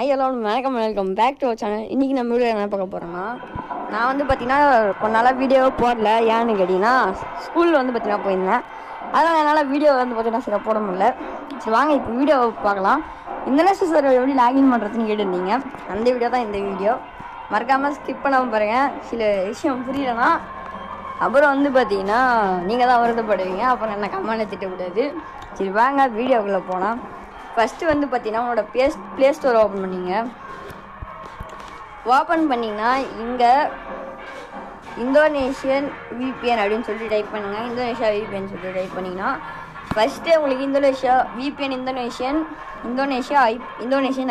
Welcome back to channel. இன்றைக்கி நம்ம video என்ன பார்க்க போகிறோன்னா, நான் வந்து பார்த்தீங்கன்னா கொஞ்ச நாளாக வீடியோ போடல. ஏன்னு கேட்டிங்கன்னா ஸ்கூலில் வந்து பார்த்தீங்கன்னா போயிருந்தேன். அதனால் என்னால் வீடியோ வந்து பார்த்தீங்கன்னா சரியாக போட முடியல. சரி வாங்க இப்போ வீடியோ பார்க்கலாம். இன்டர்நெட் சார் எப்படி லாகின் பண்ணுறதுன்னு கேட்டுருந்தீங்க. அந்த வீடியோ தான் இந்த வீடியோ. மறக்காமல் ஸ்கிப் பண்ணாமல் பாருங்கள். சில விஷயம் புரியலன்னா அப்புறம் வந்து பார்த்தீங்கன்னா நீங்கள் தான் வருத்தப்படுவீங்க. அப்புறம் என்ன கமெண்ட் திட்டக்கூடாது. சரி வாங்க வீடியோக்குள்ளே போனால், ஃபஸ்ட்டு வந்து பார்த்தீங்கன்னா உங்களோட ப்ளே ஸ்டோர் ஓப்பன் பண்ணிங்க. ஓப்பன் பண்ணிங்கன்னா இங்கே இந்தோனேஷியன் விபிஎன் அப்படின்னு சொல்லிட்டு டைப் பண்ணுங்கள். இந்தோனேஷியா விபிஎன் சொல்லிட்டு டைப் பண்ணிங்கன்னா ஃபஸ்ட்டு உங்களுக்கு இந்தோனேஷியா விபிஎன் இந்தோனேஷியன்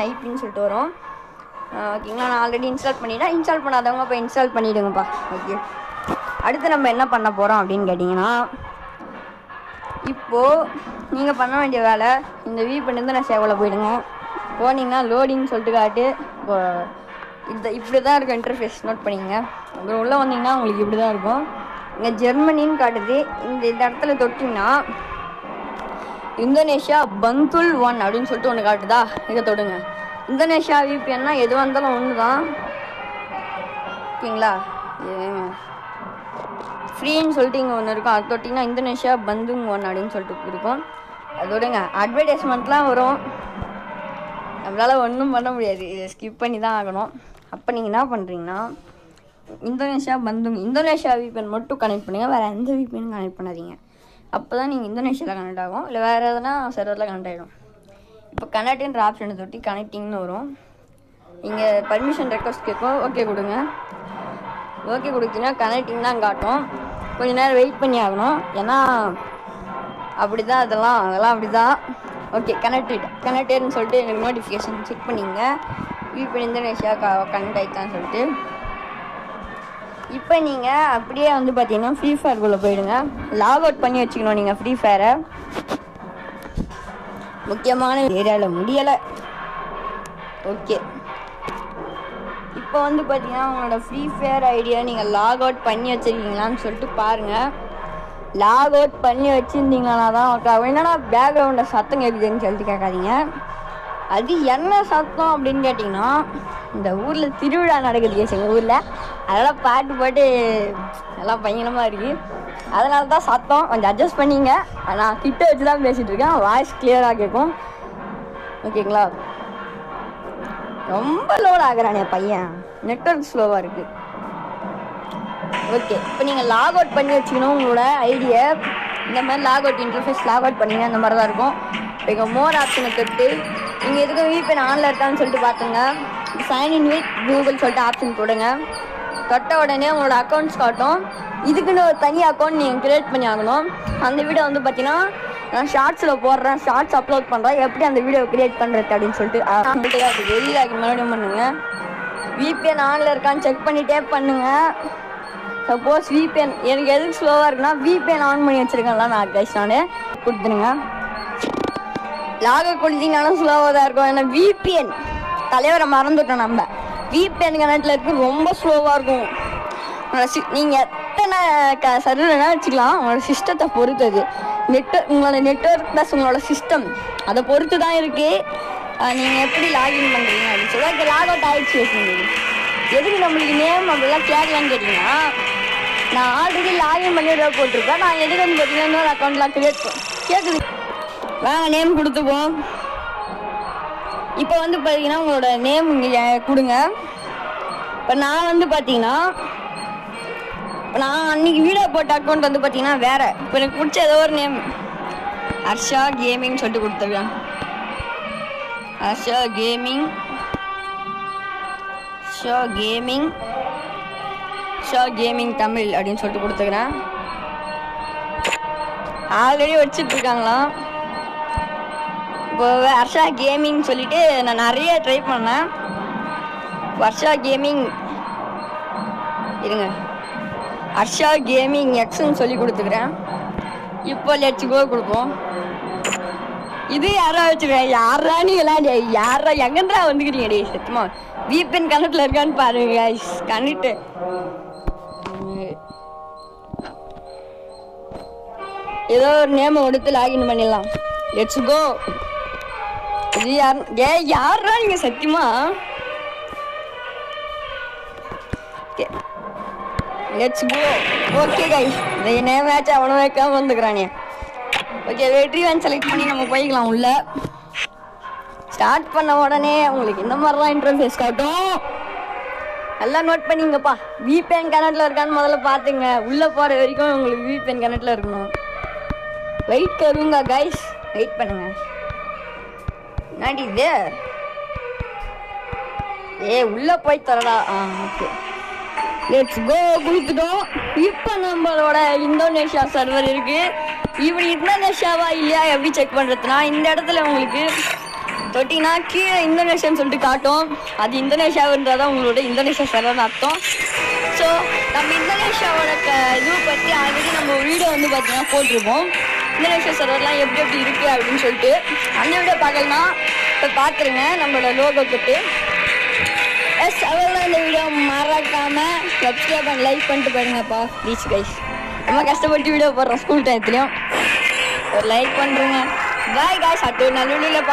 ஐபின்னு சொல்லிட்டு வரும். ஓகேங்களா, நான் ஆல்ரெடி இன்ஸ்டால் பண்ணிட்டேன். இன்ஸ்டால் பண்ணாதவங்க இப்போ இன்ஸ்டால் பண்ணிவிடுங்கப்பா. ஓகே, அடுத்து நம்ம என்ன பண்ண போகிறோம் அப்படின்னு கேட்டிங்கன்னா, இப்போது நீங்கள் பண்ண வேண்டிய வேலை, இந்த விபிஎன் இந்தோனேஷியாவில் போயிடுங்க. போனீங்கன்னா லோடிங் சொல்லிட்டு காட்டு. இப்போ இப்படி தான் இருக்கும் இன்டர்ஃபேஸ், நோட் பண்ணிங்க. அப்புறம் உள்ளே வந்தீங்கன்னா உங்களுக்கு இப்படி தான் இருக்கும். இங்கே ஜெர்மனின்னு காட்டுது. இந்த இடத்துல தொட்டிங்கன்னா இந்தோனேஷியா பந்துல் 1 அப்படின்னு சொல்லிட்டு ஒன்று காட்டுதா, இதை தொடுங்க. இந்தோனேஷியா விபிஎன்னா எதுவாக இருந்தாலும் ஒன்று தான். ஓகேங்களா, ஃப்ரீன்னு சொல்லிட்டு இங்கே ஒன்று இருக்கும். அது தொட்டிங்கன்னா இந்தோனேஷியா பந்துங் 1 அப்படின்னு சொல்லிட்டு இருக்கும். அதோடங்க அட்வர்டைஸ்மெண்ட்லாம் வரும். நம்மளால் ஒன்றும் பண்ண முடியாது, இதை ஸ்கிப் பண்ணி தான் ஆகணும். அப்போ நீங்கள் என்ன பண்ணுறீங்கன்னா, இந்தோனேஷியா விபிஎன் மட்டும் கனெக்ட் பண்ணுங்கள். வேறு எந்த விபிஎன் கனெக்ட் பண்ணாதீங்க. அப்போ தான் நீங்கள் இந்தோனேஷியாவில் கனெக்ட் ஆகும். இல்லை வேறு எதுனா சர்வரில் கனெக்ட் ஆகிடும். இப்போ கனெக்ட்ன்ற ஆப்ஷனை தொட்டி கனெக்டிங்னு வரும். இங்கே பர்மிஷன் ரெக்வஸ்ட் கேட்கும். ஓகே கொடுங்க. ஓகே கொடுத்தீங்கன்னா கனெக்டிங் தான் காட்டும். கொஞ்சம் நேரம் வெயிட் பண்ணி ஆகணும். ஏன்னா அப்படி தான் அதெல்லாம் அப்படி தான். ஓகே, கனெக்டட்னு சொல்லிட்டு எனக்கு நோட்டிஃபிகேஷன் செக் பண்ணிங்க. விபிஎன் இந்தோனேஷியா கனெக்ட் ஆகிட்டான்னு சொல்லிட்டு. இப்போ நீங்கள் அப்படியே வந்து பார்த்தீங்கன்னா ஃப்ரீ ஃபயர்க்குள்ளே போயிடுங்க. லாக் அவுட் பண்ணி வச்சுக்கணும் நீங்கள் ஃப்ரீ ஃபயரை. முக்கியமான ஏரியாவில் முடியலை. ஓகே, இப்போ வந்து பார்த்தீங்கன்னா உங்களோட ஃப்ரீ ஃபயர் ஐடியா நீங்கள் லாக் அவுட் பண்ணி வச்சுருக்கீங்களான்னு சொல்லிட்டு பாருங்கள். லாக் அவுட் பண்ணி வச்சுருந்தீங்களா தான் ஓகே. என்னன்னா பேக்ரவுண்டில் சத்தம் கேட்குதுன்னு சொல்லிட்டு கேட்காதீங்க. அது என்ன சத்தம் அப்படின்னு கேட்டிங்கன்னா, இந்த ஊரில் திருவிழா நடக்குது எங்கள் ஊரில். அதெல்லாம் பாட்டு எல்லாம் பயங்கரமாக இருக்குது. அதனால தான் சத்தம். கொஞ்சம் அட்ஜஸ்ட் பண்ணிங்க. நான் கிட்ட வச்சு தான் பேசிகிட்டு இருக்கேன். வாய்ஸ் கிளியராக கேட்கும். ஓகேங்களா, ரொம்ப லோட் ஆகுறானே பையன், நெட்வொர்க் ஸ்லோவாக இருக்குது. ஓகே, இப்போ நீங்கள் லாக் அவுட் பண்ணி வச்சுக்கணும் உங்களோட ஐடியை. இந்த மாதிரி log out interface log out பண்ணிங்கன்னா இந்த மாதிரி தான் இருக்கும். இப்போ இங்கே மோர் ஆப்ஷனை தொட்டு நீங்கள் எதுக்கும் விபிஎன் ஆனில் இருக்கான்னு சொல்லிட்டு பார்த்துங்க. சைன்இன் வித் கூகுள் சொல்லிட்டு ஆப்ஷன் போடுங்க. தொட்ட உடனே உங்களோட அக்கௌண்ட்ஸ் காட்டும். இதுக்குன்னு ஒரு தனி அக்கௌண்ட் நீங்கள் க்ரியேட் பண்ணி ஆகணும். அந்த வீடியோ வந்து பார்த்தீங்கன்னா நான் ஷார்ட்ஸில் போடுறேன், ஷார்ட்ஸ் அப்லோட் பண்ணுறேன், எப்படி அந்த வீடியோ க்ரியேட் பண்ணுறது அப்படின்னு சொல்லிட்டு வெளியில் மறுபடியும் பண்ணுங்கள். விபிஎன் ஆனில் இருக்கான்னு செக் பண்ணிகிட்டே பண்ணுங்கள். சப்போஸ் விபிஎன் எனக்கு எதுக்கு ஸ்லோவாக இருக்குன்னா விபிஎன் ஆன் பண்ணி வச்சுருக்கேன்ல நான் கைஸ், நான் கொடுத்துருங்க. லாக கொடுத்தீங்கன்னாலும் ஸ்லோவாக தான் இருக்கும். ஏன்னா விபிஎன் தலைவரை மறந்துட்டோம். நம்ம விபிஎன் கனெக்டில் இருக்குது, ரொம்ப ஸ்லோவாக இருக்கும். நீங்கள் எத்தனை சர்வர் வேணால் வச்சுக்கலாம். உங்களோட சிஸ்டத்தை பொறுத்தது, உங்களோட நெட்வொர்க் ப்ளஸ் உங்களோட சிஸ்டம் அதை பொறுத்து தான் இருக்குது. நீங்கள் எப்படி லாகின் பண்ணுறீங்க அப்படின்னு சொல்லி. ஓகே, லாக் அவுட் ஆகிடுச்சு வச்சுருந்தது. எதுக்கு நம்மளுக்கு நேம் அப்படிலாம் கேட்கலான்னு கேட்டிங்கன்னா, நான் ஆல்ரெடி லாகின் பண்ணி போட்டிருப்பேன். நான் எதுக்கு வந்து பார்த்தீங்கன்னா இன்னொரு அக்கௌண்ட்லாம் க்ரியேட் கேட்குது. வாங்க நேம் கொடுத்துப்போம். இப்போ வந்து பார்த்தீங்கன்னா உங்களோட நேம் இங்கே கொடுங்க. இப்போ நான் வந்து பார்த்தீங்கன்னா இப்போ நான் அன்றைக்கி வீடியோ போட்ட அக்கௌண்ட் வந்து பார்த்தீங்கன்னா வேறு. இப்போ எனக்கு பிடிச்ச ஏதோ ஒரு நேம் ஹர்ஷா கேமிங் சொல்லிட்டு கொடுத்துருக்கேன். ஹர்ஷா கேமிங் தமிழ் அப்படின்னு சொல்லிட்டு கொடுத்துக்கிறேன். ஆல்ரெடி வச்சுட்ருக்காங்களாம். இப்போ ஹர்ஷா கேமிங் சொல்லிவிட்டு நான் நிறைய ட்ரை பண்ணேன். ஹர்ஷா கேமிங் இருங்க, ஹர்ஷா கேமிங் எக்ஸ்ன்னு சொல்லி கொடுத்துக்கிறேன். இப்போ லெட்ஸ் கோ கொடுப்போம். இது யாரா வச்சுருக்கேன், யாரா நீங்களா, யாரா எங்கன்றா வந்துக்கிறீங்க டே சத்துமா. விபிஎன் கனெக்டில் இருக்கான்னு பாருங்க கனெக்டு. ஏதோ ஒரு நேமை கொடுத்து லாகின் பண்ணிடலாம். Let's go. இது யாரா நீங்க சத்தியமா? Let's go. ஓகே கைஸ், இந்த என்ன மேட்ச் அவனை வைக்காம வந்துக்கிறானே. ஓகே, வெற்றி வேன் செலக்ட் பண்ணி நம்ம போய்க்கலாம் உள்ள. ஸ்டார்ட் பண்ண உடனே உங்களுக்கு இந்த மாதிரிலாம் இன்டர்ஃபேஸ் காட்டும். எல்லாம் நோட் பண்ணிங்கப்பா. விபிஎன் கனெக்ட்ல இருக்கான்னு முதல்ல பார்த்துங்க. உள்ளே போகிற வரைக்கும் உங்களுக்கு விபிஎன் கனெக்ட்ல இருக்கணும். வெயிட் கருங்க கைஸ், வெயிட் பண்ணுங்க. என்னடி இது? உள்ளே போய் தரடா. Okay, let's go. கொடுத்துட்டோம். இப்போ நம்மளோட இந்தோனேஷியா சர்வர் இருக்கு. இப்படி இந்தோனேஷியாவா இல்லையா எப்படி செக் பண்ணுறதுனா, இந்த இடத்துல உங்களுக்கு தொட்டினா கீழே இந்தோனேஷியான்னு சொல்லிட்டு காட்டும். அது இந்தோனேஷியாவுன்றதான் உங்களோட இந்தோனேஷியா சர்வர்னு அர்த்தம். ஸோ நம்ம இந்தோனேஷியாவோட இது பற்றி ஆல்ரெடி நம்ம வீடியோ வந்து பார்த்தீங்கன்னா போட்டிருப்போம். இந்தோனேஷியா சர்வர்லாம் எப்படி எப்படி இருக்குது அப்படின்னு சொல்லிட்டு. அந்த வீடியோ பார்க்கலன்னா இப்போ பார்த்துருங்க நம்மளோட லோகோ தொட்டு. எஸ், அவ்வளோ இந்த வீடியோ மறக்காமல் சப்ஸ்கிரைப் பண்ணி லைக் பண்ணிட்டு போயிடுங்கப்பா ப்ளீஸ் கைஸ். ரொம்ப கஷ்டப்பட்டு வீடியோ போடுறோம் ஸ்கூல் டயத்துலையும். ஒரு லைக் பண்ணுறேங்க. பாய் கைஸ், அடுத்த ஒரு நல்ல வீடியோவில்